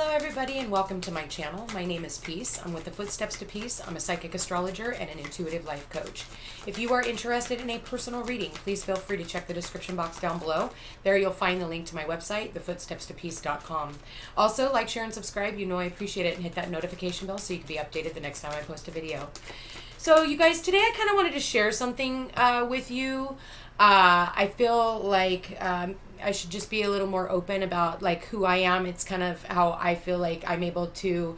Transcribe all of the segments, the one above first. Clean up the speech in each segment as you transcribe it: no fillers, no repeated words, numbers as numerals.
Hello everybody and welcome to my channel. My name is Peace. I'm with the Footsteps to Peace. I'm a psychic astrologer and an intuitive life coach. If you are interested in a personal reading, please feel free to check the description box down below. There you'll find the link to my website, thefootstepstopeace.com. Also, like, share, and subscribe. You know I appreciate it, and hit that notification bell so you can be updated the next time I post a video. So you guys, today I kind of wanted to share something with you. I feel like I should just be a little more open about like who I am. It's kind of how I feel like I'm able to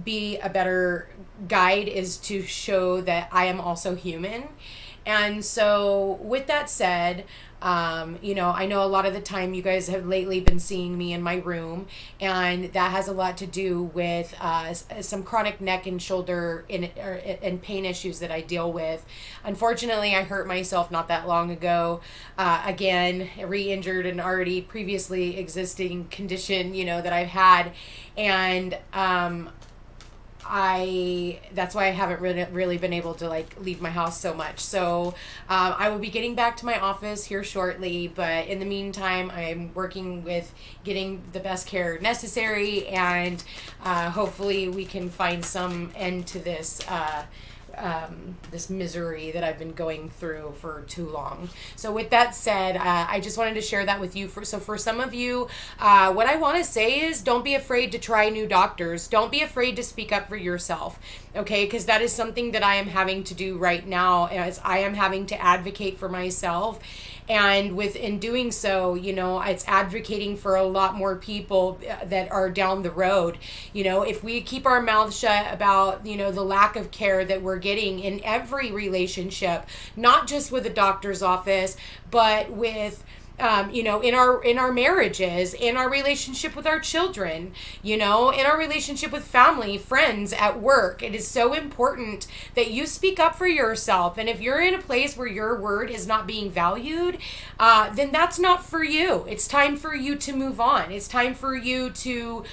be a better guide, is to show that I am also human. And so with that said, I know a lot of the time you guys have lately been seeing me in my room, and that has a lot to do with some chronic neck and shoulder and pain issues that I deal with. Unfortunately, I hurt myself not that long ago. Again, re-injured an already previously existing condition, that I've had. And that's why I haven't really been able to leave my house so much. So I will be getting back to my office here shortly, but in the meantime, I'm working with getting the best care necessary, and hopefully we can find some end to this this misery that I've been going through for too long. So with that said, I just wanted to share that with you. So for some of you, what I want to say is, don't be afraid to try new doctors. Don't be afraid to speak up for yourself. Okay, because that is something that I am having to do right now, as I am having to advocate for myself. And in doing so, it's advocating for a lot more people that are down the road. If we keep our mouths shut about, the lack of care that we're getting in every relationship, not just with a doctor's office, but with in our marriages, in our relationship with our children, in our relationship with family, friends, at work. It is so important that you speak up for yourself. And if you're in a place where your word is not being valued, then that's not for you. It's time for you to move on. It's time for you to,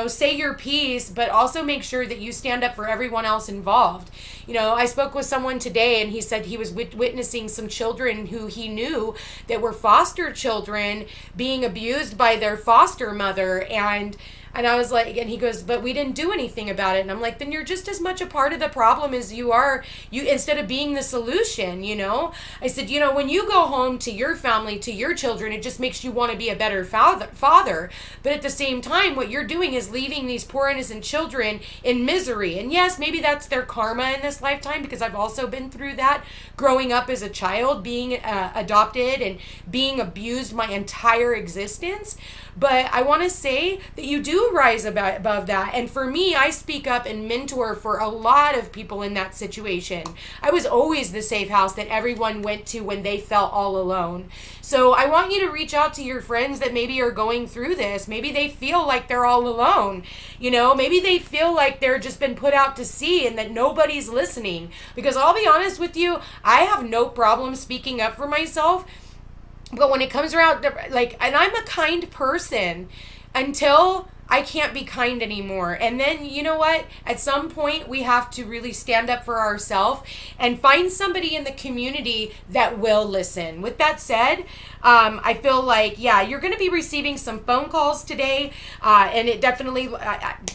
say your piece, but also make sure that you stand up for everyone else involved. I spoke with someone today, and he said he was witnessing some children who he knew that were foster children being abused by their foster mother. And I was like, and he goes, but we didn't do anything about it. And I'm like, then you're just as much a part of the problem as you are, instead of being the solution, I said, when you go home to your family, to your children, it just makes you want to be a better father. But at the same time, what you're doing is leaving these poor innocent children in misery. And yes, maybe that's their karma in this lifetime, because I've also been through that, growing up as a child, being adopted and being abused my entire existence. But I want to say that you do rise above that. And for me, I speak up and mentor for a lot of people in that situation. I was always the safe house that everyone went to when they felt all alone. So I want you to reach out to your friends that maybe are going through this. Maybe they feel like they're all alone. Maybe they feel like they're just been put out to sea and that nobody's listening. Because I'll be honest with you, I have no problem speaking up for myself. But when it comes around, and I'm a kind person until I can't be kind anymore. And then, you know what? At some point, we have to really stand up for ourselves and find somebody in the community that will listen. With that said, I feel like, you're going to be receiving some phone calls today. And it definitely,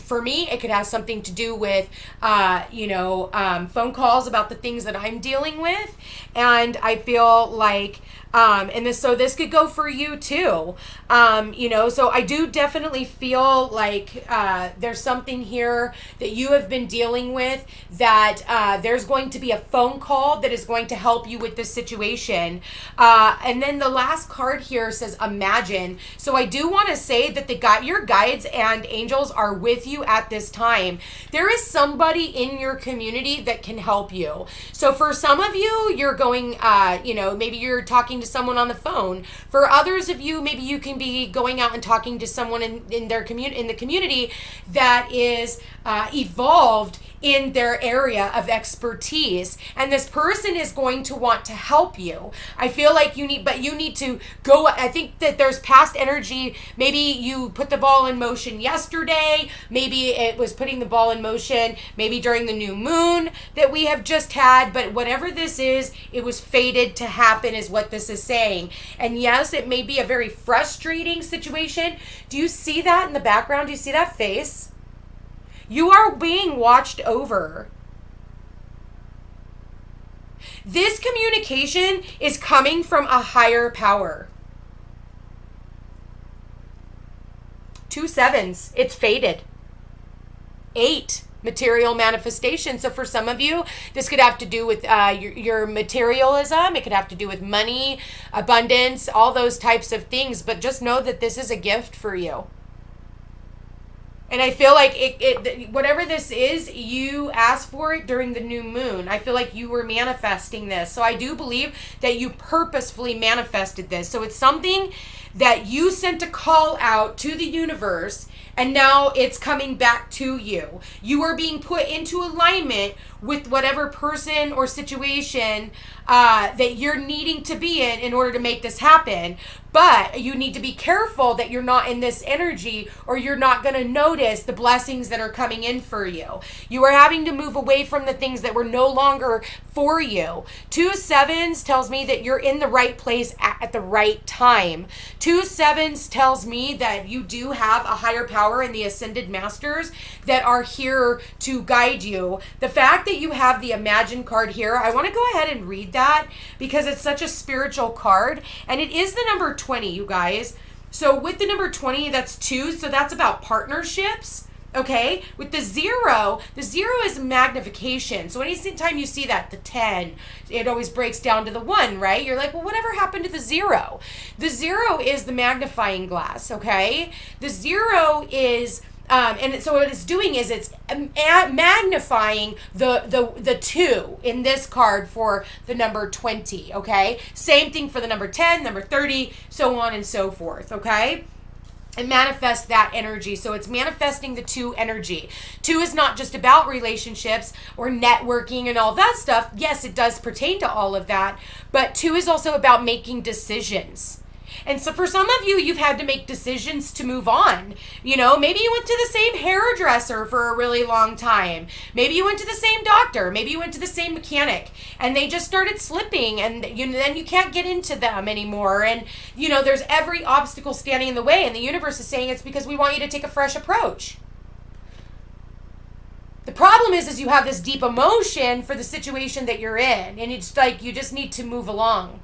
for me, it could have something to do with, phone calls about the things that I'm dealing with. And I feel like, so this could go for you too. So I do definitely feel like there's something here that you have been dealing with, that there's going to be a phone call that is going to help you with this situation. And then the last card here says imagine. So I do want to say that your guides and angels are with you at this time. There is somebody in your community that can help you. So for some of you, you're going, maybe you're talking to someone on the phone. For others of you, maybe you can be going out and talking to someone in the community that is evolved in their area of expertise, and this person is going to want to help you. I feel like you need to go. I think that there's past energy. Maybe you put the ball in motion yesterday. Maybe it was putting the ball in motion maybe during the new moon that we have just had, but whatever this is, it was fated to happen is what this is saying. And yes, it may be a very frustrating situation. Do you see that in the background? Do you see that face? You are being watched over. This communication is coming from a higher power. 2 sevens, it's fated. 8, material manifestation. So for some of you, this could have to do with your materialism. It could have to do with money, abundance, all those types of things. But just know that this is a gift for you. And I feel like it whatever this is, you asked for it during the new moon. I feel like you were manifesting this. So I do believe that you purposefully manifested this. So it's something that you sent a call out to the universe, and now it's coming back to you. You are being put into alignment with whatever person or situation that you're needing to be in order to make this happen. But you need to be careful that you're not in this energy, or you're not going to notice the blessings that are coming in for you. You are having to move away from the things that were no longer for you. 2 sevens tells me that you're in the right place at the right time. 2 sevens tells me that you do have a higher power in the ascended masters that are here to guide you. The fact that you have the Imagine card here, I want to go ahead and read that because it's such a spiritual card, and it is the number 20, you guys. So with the number 20, that's 2, so that's about partnerships. Okay, with the zero is magnification. So anytime you see that, the 10, it always breaks down to the 1, right? You're like, well, whatever happened to the 0? The 0 is the magnifying glass, okay? The 0 is, and so what it's doing is it's magnifying the 2 in this card for the number 20, okay? Same thing for the number 10, number 30, so on and so forth, okay? And manifest that energy. So it's manifesting the 2 energy. 2 is not just about relationships or networking and all that stuff. Yes, it does pertain to all of that. But 2 is also about making decisions. And so for some of you, you've had to make decisions to move on. You know, maybe you went to the same hairdresser for a really long time. Maybe you went to the same doctor. Maybe you went to the same mechanic, and they just started slipping, and then you can't get into them anymore. And, you know, there's every obstacle standing in the way, and the universe is saying it's because we want you to take a fresh approach. The problem is you have this deep emotion for the situation that you're in, and it's like you just need to move along.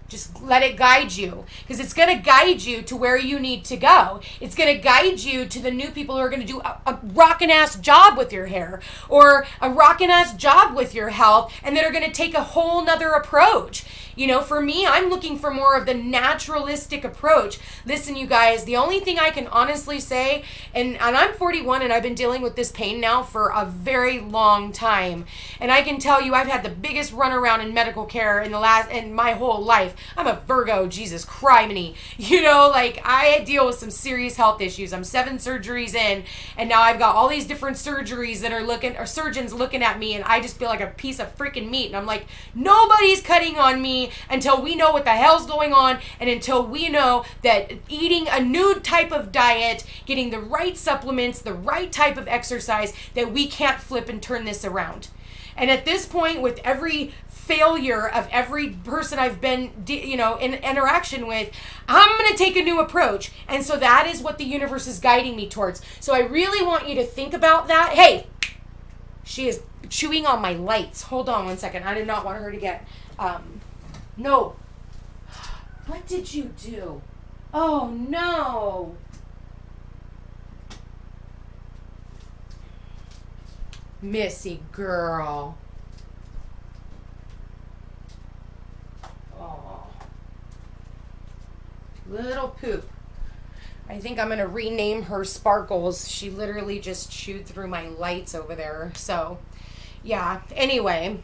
Just let it guide you, because it's going to guide you to where you need to go. It's going to guide you to the new people who are going to do a rockin' ass job with your hair, or a rockin' ass job with your health, and that are going to take a whole nother approach. You know, for me, I'm looking for more of the naturalistic approach. Listen, you guys, the only thing I can honestly say, and I'm 41 and I've been dealing with this pain now for a very long time. And I can tell you I've had the biggest runaround in medical care in my whole life. I'm a Virgo, Jesus criminy. You know, like I deal with some serious health issues. I'm 7 surgeries in, and now I've got all these different surgeries that are surgeons looking at me, and I just feel like a piece of freaking meat. And I'm like, nobody's cutting on me until we know what the hell's going on, and until we know that eating a new type of diet, getting the right supplements, the right type of exercise, that we can't flip and turn this around. And at this point, with every failure of every person I've been, in interaction with, I'm going to take a new approach. And so that is what the universe is guiding me towards. So I really want you to think about that. Hey, she is chewing on my lights. Hold on one second. I did not want her to get... No. What did you do? Oh, no. Missy girl. Oh. Little poop. I think I'm going to rename her Sparkles. She literally just chewed through my lights over there. So, yeah. Anyway.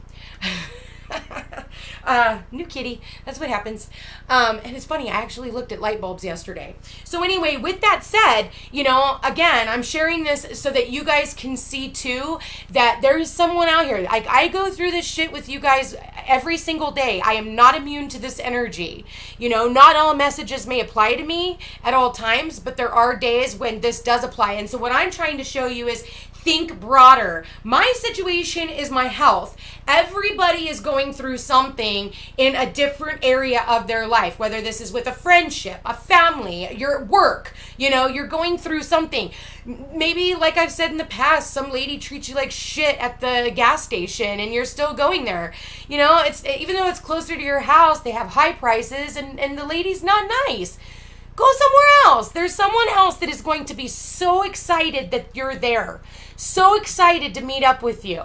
New kitty. That's what happens. And it's funny, I actually looked at light bulbs yesterday. So anyway, with that said, again, I'm sharing this so that you guys can see too that there is someone out here. Like, I go through this shit with you guys every single day. I am not immune to this energy. Not all messages may apply to me at all times, but there are days when this does apply. And so what I'm trying to show you is think broader. My situation is my health. Everybody is going through something in a different area of their life, whether this is with a friendship, a family, your work, you're going through something. Maybe, like I've said in the past, some lady treats you like shit at the gas station and you're still going there. It's even though it's closer to your house, they have high prices and the lady's not nice. Go somewhere else. There's someone else that is going to be so excited that you're there. So excited to meet up with you.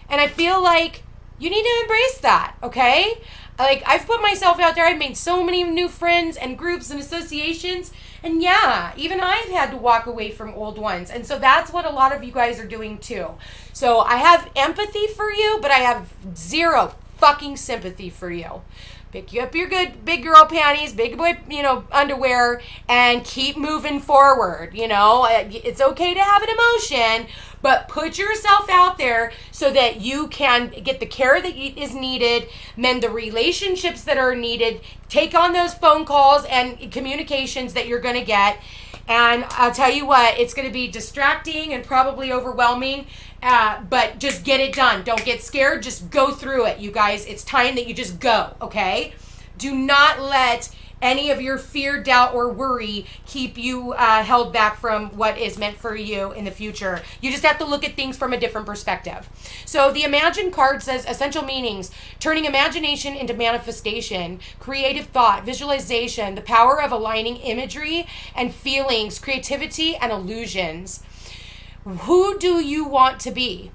And I feel like you need to embrace that, okay? Like, I've put myself out there. I've made so many new friends and groups and associations. And yeah, even I've had to walk away from old ones. And so that's what a lot of you guys are doing too. So I have empathy for you, but I have zero fucking sympathy for you. Pick you up your good big girl panties, big boy, underwear, and keep moving forward. It's okay to have an emotion, but put yourself out there so that you can get the care that is needed, mend the relationships that are needed, take on those phone calls and communications that you're going to get. And I'll tell you what, it's going to be distracting and probably overwhelming, but just get it done. Don't get scared. Just go through it, you guys. It's time that you just go, okay? Do not let any of your fear, doubt, or worry keep you held back from what is meant for you in the future. You just have to look at things from a different perspective. So the Imagine card says essential meanings: turning imagination into manifestation, creative thought, visualization, the power of aligning imagery and feelings, creativity, and illusions. Who do you want to be?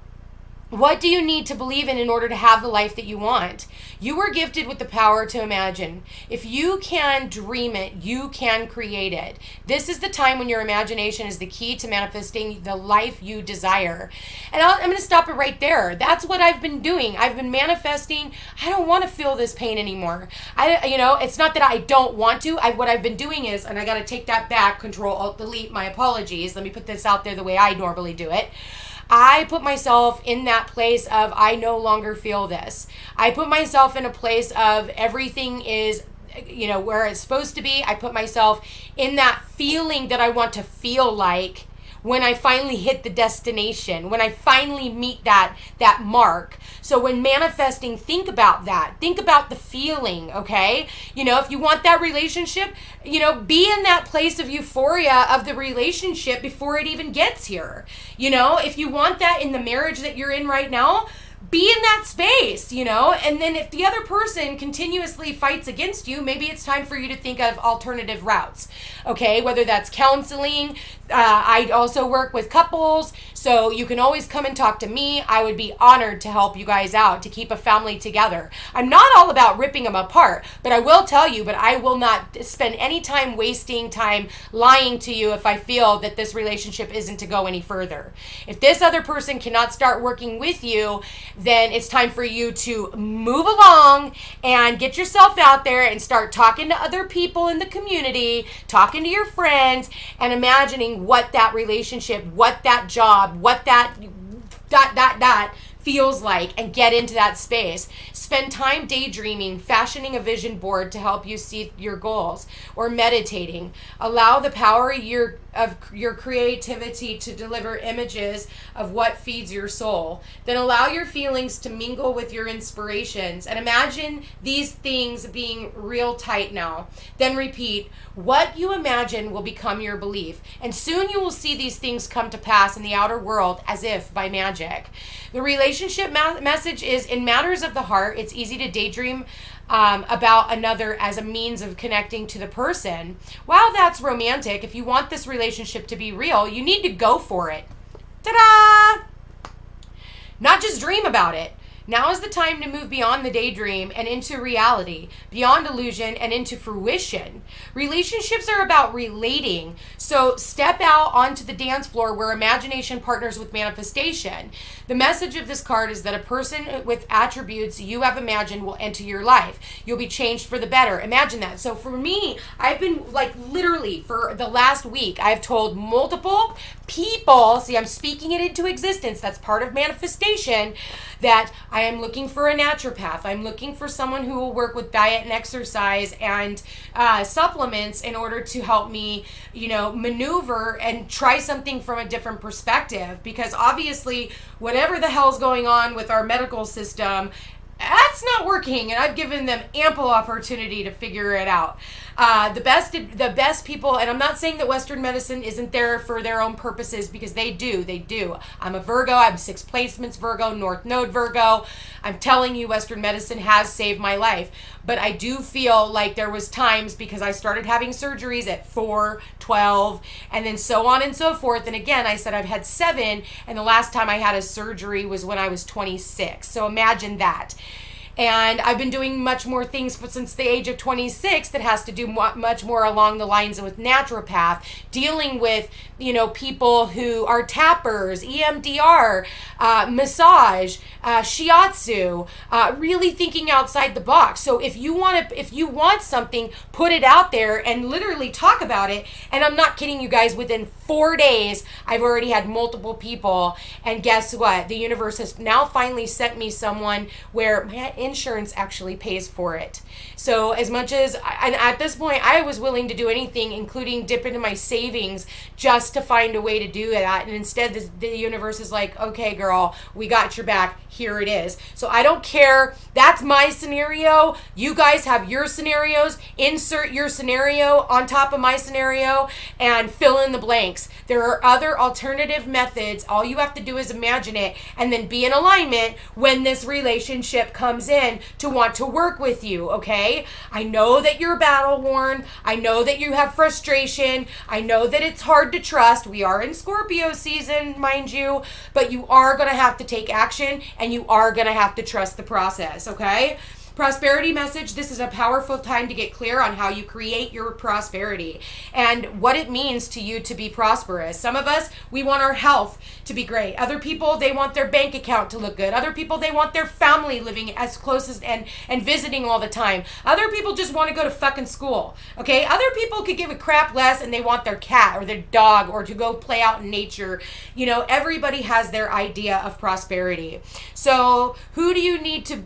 What do you need to believe in order to have the life that you want? You were gifted with the power to imagine. If you can dream it, you can create it. This is the time when your imagination is the key to manifesting the life you desire. And I'm going to stop it right there. That's what I've been doing. I've been manifesting. I don't want to feel this pain anymore. It's not that I don't want to. What I've been doing is, and I got to take that back, Control, Alt, Delete, my apologies. Let me put this out there the way I normally do it. I put myself in that place of I no longer feel this. I put myself in a place of everything is, where it's supposed to be. I put myself in that feeling that I want to feel like when I finally hit the destination, when I finally meet that mark. So when manifesting, think about that. Think about the feeling, okay? If you want that relationship, be in that place of euphoria of the relationship before it even gets here. If you want that in the marriage that you're in right now, be in that space, and then if the other person continuously fights against you, maybe it's time for you to think of alternative routes, okay? Whether that's counseling. I also work with couples, so you can always come and talk to me. I would be honored to help you guys out, to keep a family together. I'm not all about ripping them apart, but I will tell you, but I will not spend any time wasting time lying to you if I feel that this relationship isn't to go any further. If this other person cannot start working with you, then it's time for you to move along and get yourself out there and start talking to other people in the community, talking to your friends, and imagining what that relationship, what that job, what that feels like, and get into that space. Spend time daydreaming, fashioning a vision board to help you see your goals, or meditating. Allow the power of your creativity to deliver images of what feeds your soul. Then allow your feelings to mingle with your inspirations, and imagine these things being real tight now. Then repeat, what you imagine will become your belief, and soon you will see these things come to pass in the outer world as if by magic. The relationship message is, in matters of the heart, it's easy to daydream about another as a means of connecting to the person. While that's romantic, if you want this relationship to be real, you need to go for it. Ta-da! Not just dream about it. Now is the time to move beyond the daydream and into reality, beyond illusion and into fruition. Relationships are about relating. So step out onto the dance floor where imagination partners with manifestation. The message of this card is that a person with attributes you have imagined will enter your life. You'll be changed for the better. Imagine that. So for me, I've been like literally for the last week, I've told multiple people, see, I'm speaking it into existence. That's part of manifestation, that I am looking for a naturopath. I'm looking for someone who will work with diet and exercise and supplements in order to help me, maneuver and try something from a different perspective. Because obviously, whatever the hell's going on with our medical system, that's not working, and I've given them ample opportunity to figure it out. The best people, and I'm not saying that Western medicine isn't there for their own purposes, because they do. I'm a Virgo. I'm 6 placements Virgo, North Node Virgo. I'm telling you, Western medicine has saved my life. But I do feel like there was times, because I started having surgeries at 4, 12, and then so on and so forth. And again, I said I've had 7, and the last time I had a surgery was when I was 26. So imagine that. And I've been doing much more things since the age of 26 that has to do much more along the lines with naturopath, dealing with, people who are tappers, EMDR, massage, shiatsu, really thinking outside the box. So if you want something, put it out there and literally talk about it. And I'm not kidding you guys, within 4 days, I've already had multiple people. And guess what? The universe has now finally sent me someone where my insurance actually pays for it. So as much as, and at this point, I was willing to do anything, including dip into my savings, just to find a way to do that. And instead, the universe is like, okay, girl, we got your back. Here it is. So I don't care. That's my scenario. You guys have your scenarios. Insert your scenario on top of my scenario and fill in the blanks. There are other alternative methods. All you have to do is imagine it and then be in alignment when this relationship comes in to want to work with you, okay? I know that you're battle worn. I know that you have frustration. I know that it's hard to trust. We are in Scorpio season, mind you, but you are going to have to take action and you are going to have to trust the process, okay? Prosperity message, this is a powerful time to get clear on how you create your prosperity and what it means to you to be prosperous. Some of us, we want our health to be great. Other people, they want their bank account to look good. Other people, they want their family living as close as and visiting all the time. Other people just want to go to fucking school, okay? Other people could give a crap less and they want their cat or their dog or to go play out in nature. Everybody has their idea of prosperity. So who do you need to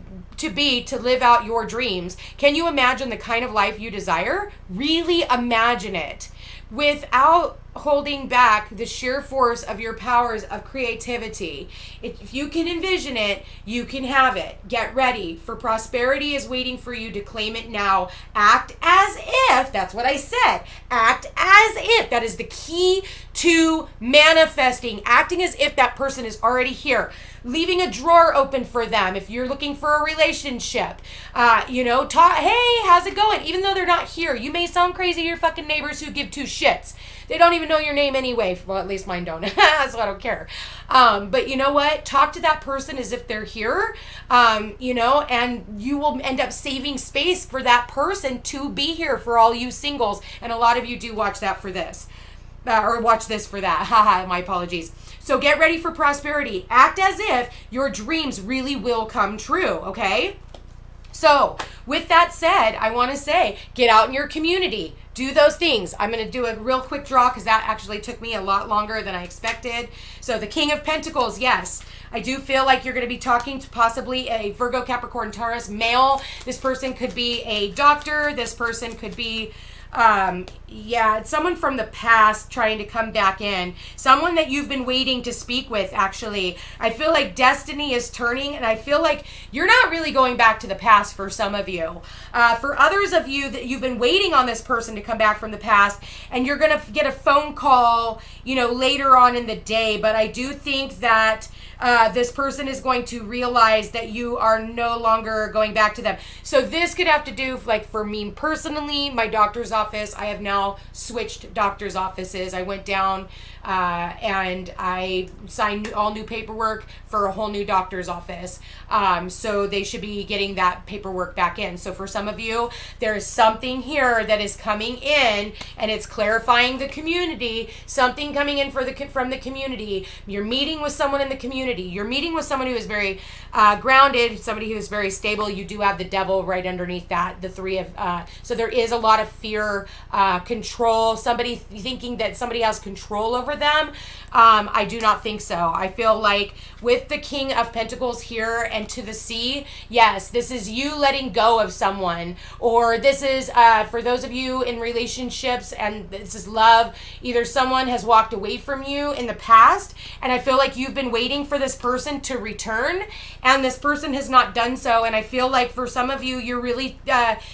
be to live out your dreams? Can you imagine the kind of life you desire? Really imagine it without holding back the sheer force of your powers of creativity. If you can envision it, you can have it. Get ready, for prosperity is waiting for you to claim it now. Act as if, that's what I said, act as if. That is the key to manifesting, acting as if that person is already here. Leaving a drawer open for them if you're looking for a relationship. Hey, how's it going? Even though they're not here, you may sound crazy to your fucking neighbors who give 2 shits. They don't even know your name anyway. Well, at least mine don't. So I don't care. But you know what? Talk to that person as if they're here, and you will end up saving space for that person to be here for all you singles. And a lot of you do watch that for this. Or watch this for that. Haha, my apologies. So get ready for prosperity. Act as if your dreams really will come true, okay? So with that said, I want to say, get out in your community. Do those things. I'm going to do a real quick draw because that actually took me a lot longer than I expected. So the King of Pentacles, yes. I do feel like you're going to be talking to possibly a Virgo, Capricorn, Taurus male. This person could be a doctor. This person could be it's someone from the past trying to come back in. Someone that you've been waiting to speak with, actually. I feel like destiny is turning, and I feel like you're not really going back to the past for some of you. For others of you, that you've been waiting on this person to come back from the past, and you're going to get a phone call, later on in the day. But I do think that this person is going to realize that you are no longer going back to them. So this could have to do, like, for me personally, my doctor's office, office. I have now switched doctor's offices. I went down and I signed all new paperwork for a whole new doctor's office. So they should be getting that paperwork back in. So for some of you, there's something here that is coming in, and it's clarifying the community, something coming in from the community. You're meeting with someone in the community. You're meeting with someone who is very grounded, somebody who is very stable. You do have the devil right underneath that, the three of, so there is a lot of fear, control, somebody thinking that somebody has control over them. I do not think so. I feel like with the King of Pentacles here and to the sea, yes, this is you letting go of someone, or this is for those of you in relationships and this is love, either someone has walked away from you in the past, and I feel like you've been waiting for this person to return, and this person has not done so. And I feel like for some of you, you're really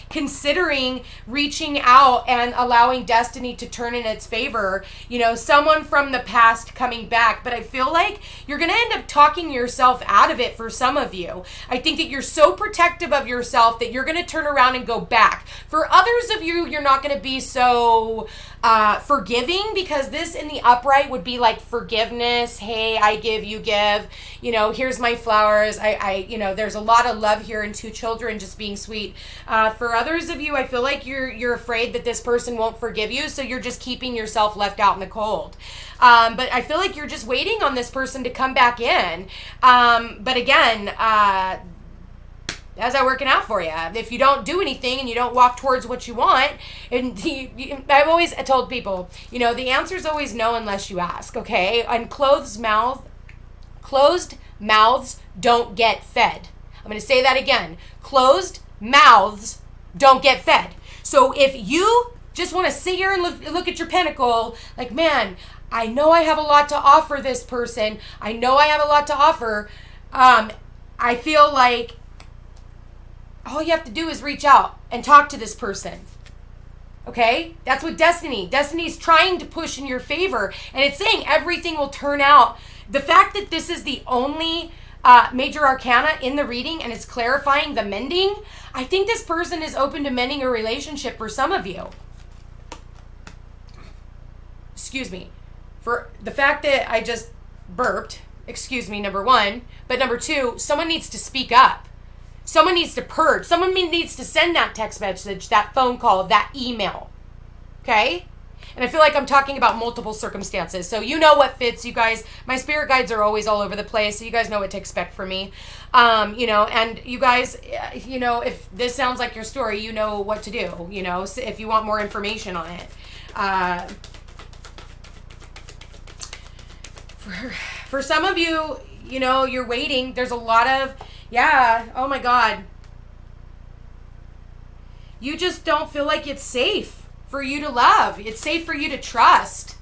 considering reaching out and allowing destiny to turn in its favor. You know, someone from the past coming back, but I feel like you're going to end up talking yourself out of it for some of you. I think that you're so protective of yourself that you're going to turn around and go back. For others of you, you're not going to be so forgiving, because this in the upright would be like forgiveness. Hey, I give, you give, you know, here's my flowers. I you know, there's a lot of love here and 2 children just being sweet. For others of you, I feel like you're afraid that this person won't forgive you, so you're just keeping yourself left out in the cold. But I feel like you're just waiting on this person to come back in. But again, how's that working out for you? If you don't do anything and you don't walk towards what you want, and I've always told people, you know, the answer is always no unless you ask, okay? And closed mouths don't get fed. I'm going to say that again. Closed mouths don't get fed. So if you just want to sit here and look at your pentacle, like, man, I know I have a lot to offer this person. I know I have a lot to offer. I feel like all you have to do is reach out and talk to this person. Okay? That's what Destiny's trying to push in your favor. And it's saying everything will turn out. The fact that this is the only major arcana in the reading and it's clarifying the mending, I think this person is open to mending a relationship for some of you. Excuse me. For the fact that I just burped, excuse me, number 1. But number 2, someone needs to speak up. Someone needs to purge. Someone needs to send that text message, that phone call, that email. Okay? And I feel like I'm talking about multiple circumstances. So you know what fits, you guys. My spirit guides are always all over the place, so you guys know what to expect from me. You know, and you guys, you know, if this sounds like your story, you know what to do, you know, so if you want more information on it. For some of you, you know, you're waiting. There's a lot of, yeah, oh my God. You just don't feel like it's safe for you to love. It's safe for you to trust.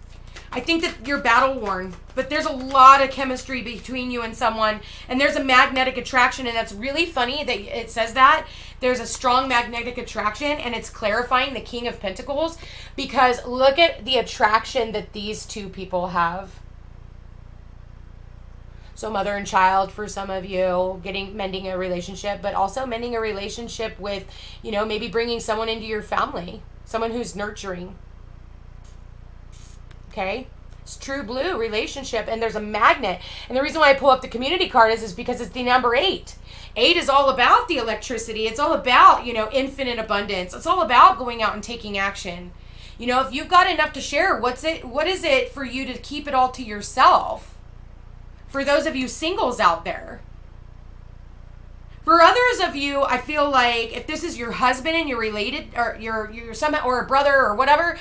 I think that you're battle worn, but there's a lot of chemistry between you and someone, and there's a magnetic attraction, and that's really funny that it says that. There's a strong magnetic attraction, and it's clarifying the King of Pentacles, because look at the attraction that these 2 people have. So mother and child for some of you, mending a relationship, but also mending a relationship with, you know, maybe bringing someone into your family, someone who's nurturing. Okay? It's true blue relationship, and there's a magnet. And the reason why I pull up the community card is because it's the number 8. 8 is all about the electricity. It's all about, you know, infinite abundance. It's all about going out and taking action. You know, if you've got enough to share, what is it for you to keep it all to yourself? For those of you singles out there. For others of you, I feel like if this is your husband and you're related, or you're somehow, or a brother or whatever,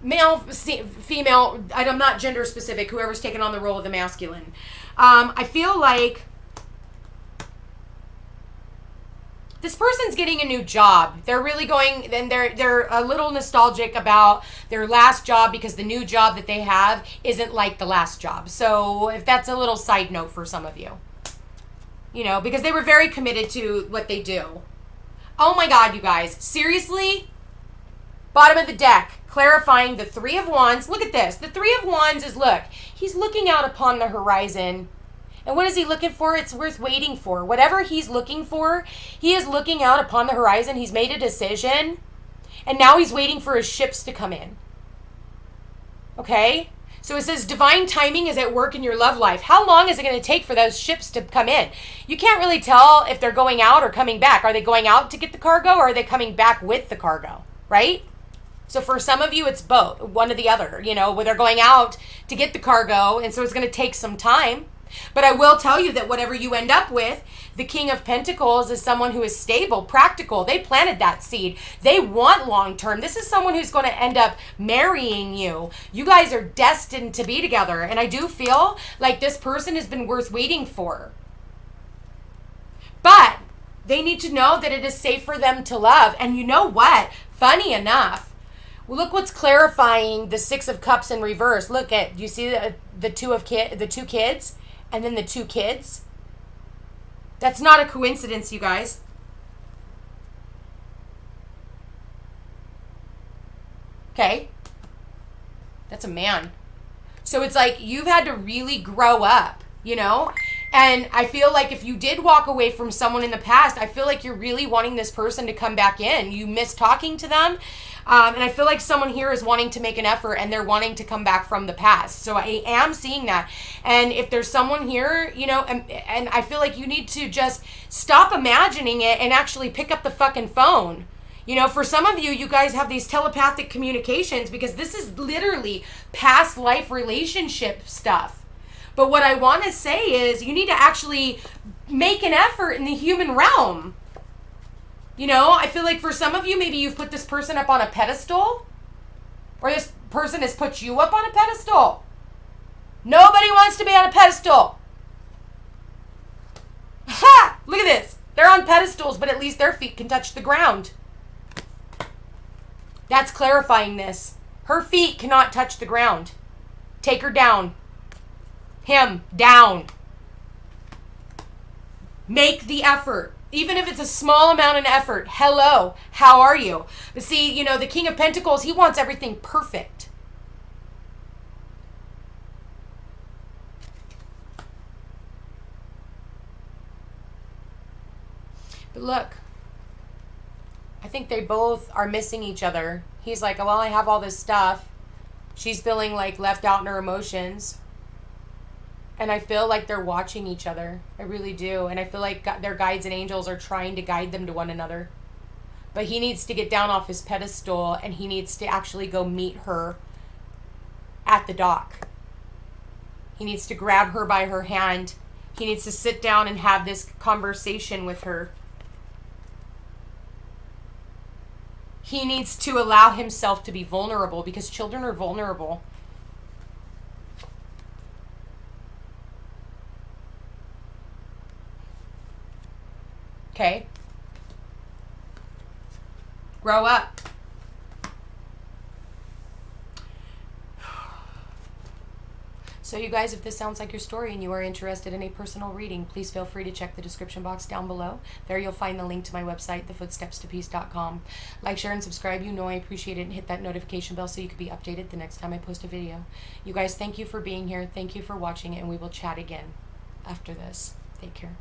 male, female, I'm not gender specific, whoever's taking on the role of the masculine. I feel like this person's getting a new job. They're really going, and they're a little nostalgic about their last job, because the new job that they have isn't like the last job. So if that's a little side note for some of you, you know, because they were very committed to what they do. Oh my God, you guys, seriously? Bottom of the deck, clarifying the 3 of Wands. Look at this. The 3 of Wands is, look, he's looking out upon the horizon. And what is he looking for? It's worth waiting for. Whatever he's looking for, he is looking out upon the horizon. He's made a decision. And now he's waiting for his ships to come in. Okay? So it says divine timing is at work in your love life. How long is it going to take for those ships to come in? You can't really tell if they're going out or coming back. Are they going out to get the cargo, or are they coming back with the cargo? Right? So for some of you, it's both, one or the other, you know, where they're going out to get the cargo, and so it's going to take some time. But I will tell you that whatever you end up with, the King of Pentacles is someone who is stable, practical. They planted that seed. They want long-term. This is someone who's going to end up marrying you. You guys are destined to be together. And I do feel like this person has been worth waiting for. But they need to know that it is safe for them to love. And you know what? Funny enough, well, look what's clarifying the Six of Cups in reverse. Look at, you see the two kids? And then the two kids. That's not a coincidence, you guys. Okay. That's a man. So it's like you've had to really grow up, you know? And I feel like if you did walk away from someone in the past, I feel like you're really wanting this person to come back in. You miss talking to them. And I feel like someone here is wanting to make an effort, and they're wanting to come back from the past. So I am seeing that. And if there's someone here, you know, and I feel like you need to just stop imagining it and actually pick up the fucking phone. You know, for some of you, you guys have these telepathic communications because this is literally past life relationship stuff. But what I want to say is you need to actually make an effort in the human realm. You know, I feel like for some of you, maybe you've put this person up on a pedestal, or this person has put you up on a pedestal. Nobody wants to be on a pedestal. Ha! Look at this. They're on pedestals, but at least their feet can touch the ground. That's clarifying this. Her feet cannot touch the ground. Take her down. Him down. Make the effort. Even if it's a small amount of effort. Hello, how are you? But see, you know, the King of Pentacles, he wants everything perfect. But look, I think they both are missing each other. He's like, well, I have all this stuff. She's feeling like left out in her emotions. And I feel like they're watching each other. I really do. And I feel like their guides and angels are trying to guide them to one another. But he needs to get down off his pedestal, and he needs to actually go meet her at the dock. He needs to grab her by her hand. He needs to sit down and have this conversation with her. He needs to allow himself to be vulnerable, because children are vulnerable. Okay? Grow up. So you guys, if this sounds like your story and you are interested in a personal reading, please feel free to check the description box down below. There you'll find the link to my website, thefootstepstopeace.com. Like, share, and subscribe. You know I appreciate it, and hit that notification bell so you can be updated the next time I post a video. You guys, thank you for being here. Thank you for watching, and we will chat again after this. Take care.